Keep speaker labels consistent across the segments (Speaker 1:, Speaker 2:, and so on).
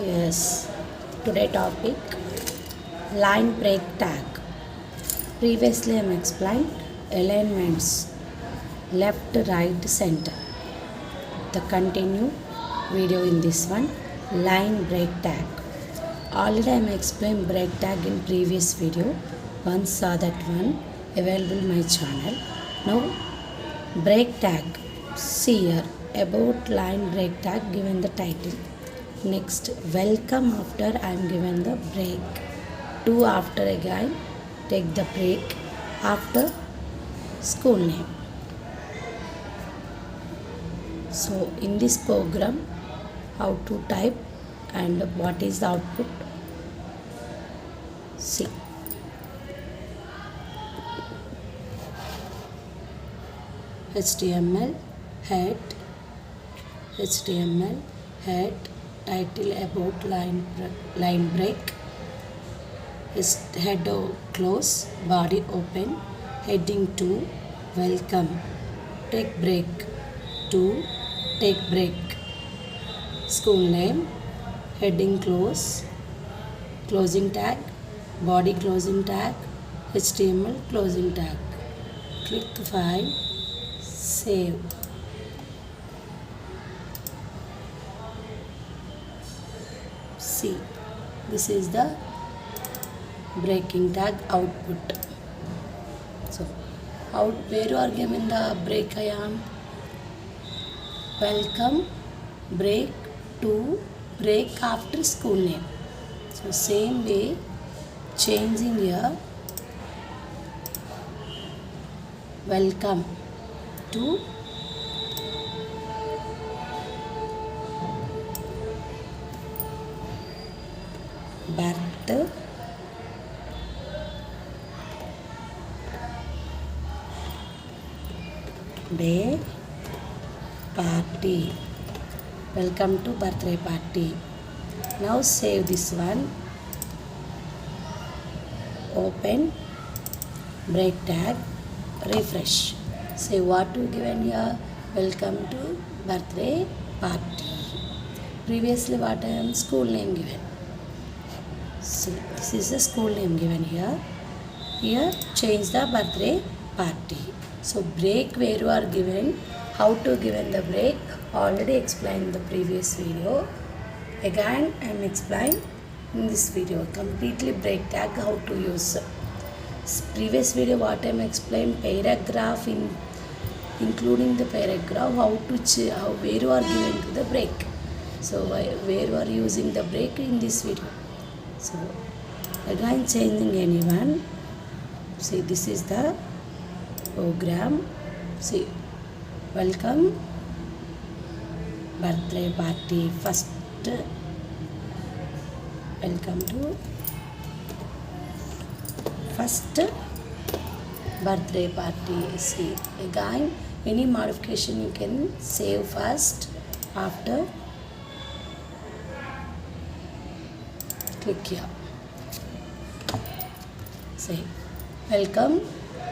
Speaker 1: Yes, today topic line break tag. Previously I explained alignments left, right, center. The continue video in this one line break tag. Already I explained break tag in previous video. Once saw that one available in my channel. Now break tag. See here about line break tag given the title. Next, welcome after I am given the break. Do after again, take the break after school name. So, in this program, how to type and what is the output? See. HTML head, HTML head, title about line break, head close, body open, heading to welcome, take break to take break, school name, heading close, closing tag, body closing tag, HTML closing tag. Click file, save. See, this is the breaking tag output. So, where you are given the break I am? Welcome, break to break after school name. So, same way, changing here, welcome to birthday party. Welcome to birthday party. Now save this one. Open break tag, refresh. Say what we given here? Welcome to birthday party. Previously what I am school name given. See, this is the school name given here. Here change the birthday party. So break where you are given, how to given the break, already explained in the previous video. Again I am explain in this video completely break tag how to use. Previous video what I am explained paragraph including the paragraph how to where you are given to the break. So where you are using the break in this video. So again changing anyone. See, this is the program. See, welcome birthday party. First, welcome to first birthday party. See, again any modification you can save first. After click here. Say welcome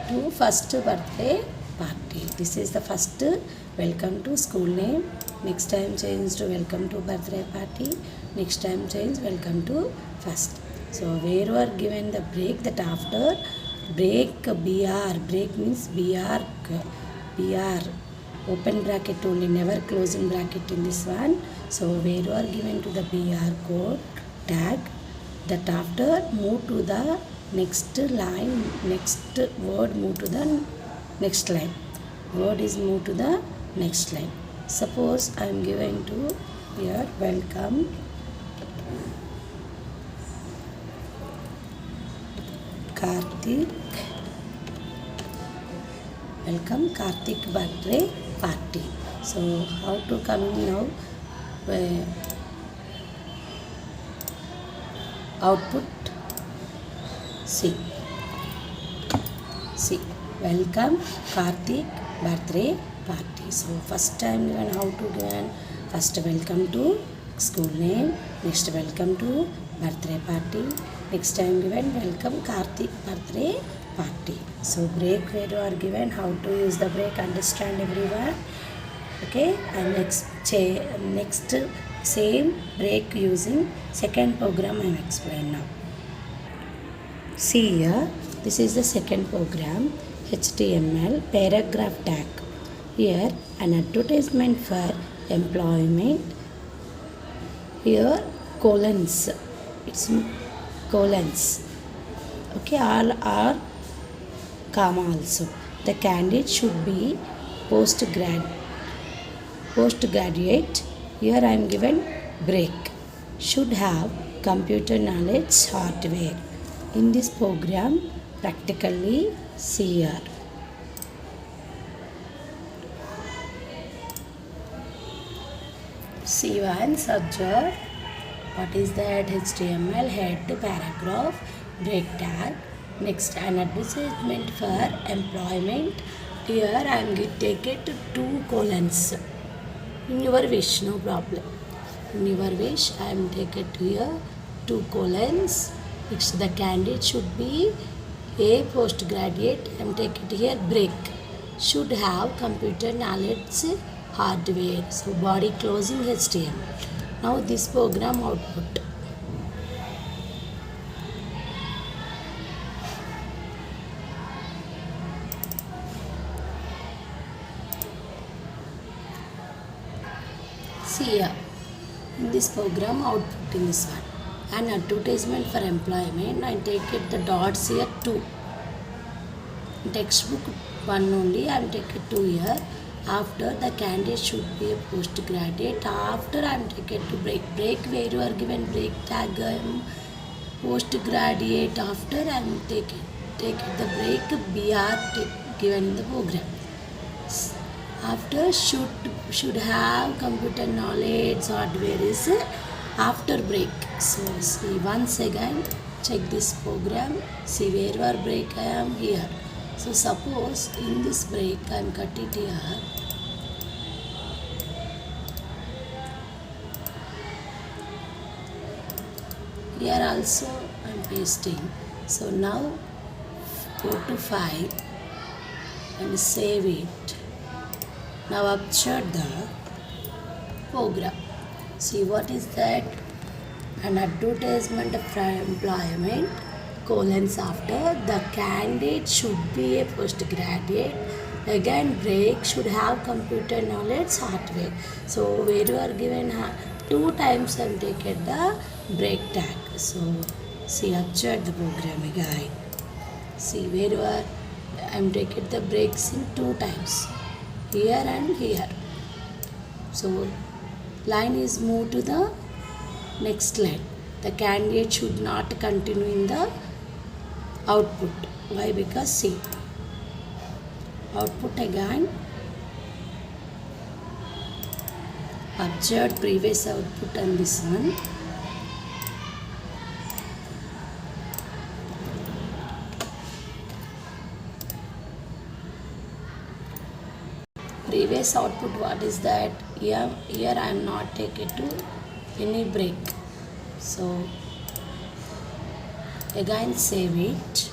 Speaker 1: to first birthday party. This is the first welcome to school name. Next time change to welcome to birthday party. Next time change welcome to first. So where you are given the break, that after break BR, break means BR open bracket only, never closing bracket in this one. So where you are given to the BR code tag, that after move to the next line, next word move to the next line. Word is move to the next line. Suppose I am given to here welcome Karthik, welcome Karthik birthday party. So how to come now? Output. See, welcome Karthik birthday party. So first time given how to given, first welcome to school name, next welcome to birthday party, next time given welcome Karthik birthday party. So break where you are given, how to use the break, understand everyone. Okay, and next same break using second program I am explaining now. See here, this is the second program, HTML paragraph tag. Here an advertisement for employment. Here colons, it's colons. Okay, all are comma also. The candidate should be postgraduate. Here I am given break. Should have computer knowledge hardware. In this program, practically see here. See one subject. What is that? HTML head paragraph break tag. Next, an advertisement for employment. Here I am take it to 2 colons. In your wish, no problem. In your wish, I am take it here 2 colons. Next, the candidate should be a postgraduate. I am take it here break. Should have computer knowledge hardware. So body closing HTML. Now this program output. See here, in this program output in this one. An advertisement for employment, I take it the dots here 2. Textbook 1 only, I am take it 2 here. After the candidate should be a postgraduate. After I am take it to break. Break where you are given break tag postgraduate. After I am take it the break BR given in the program. After should have computer knowledge hardware is after break. So see once again check this program. See where your break I am here. So suppose in this break I am cut it here. Here also I am pasting. So now go to file and save it. Now observe the program. See what is that? An advertisement for employment colons after the candidate should be a postgraduate. Again break should have computer knowledge hardware. So where you are given 2 times I am taken the break tag. So see observe the program again. See where you are I am taken the breaks in 2 times. Here and here. So line is moved to the next line. The candidate should not continue in the output. Why? Because see output again. Observe previous output and this one. Previous output what is that? Here I am not taken to any break. So again save it.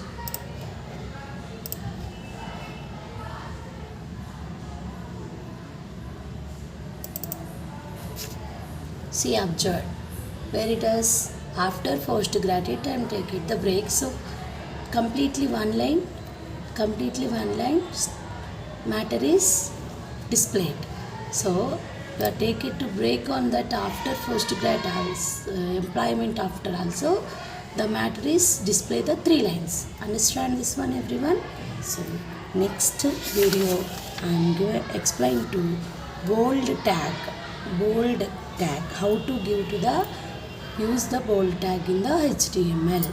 Speaker 1: See observe where it is after postgraduate I am taking the break. So completely one line matter is displayed. So take it to break on that after postgrad employment after also the matter is display the 3 lines. Understand this one everyone? So next video I am going to explain to bold tag how to give to the use the bold tag in the HTML.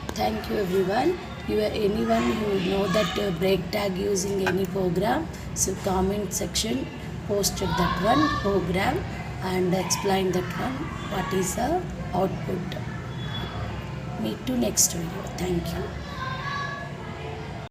Speaker 1: Thank you everyone. Anyone who know that break tag using any program, so comment section posted that one program and explain that one what is the output. Meet to next video. Thank you.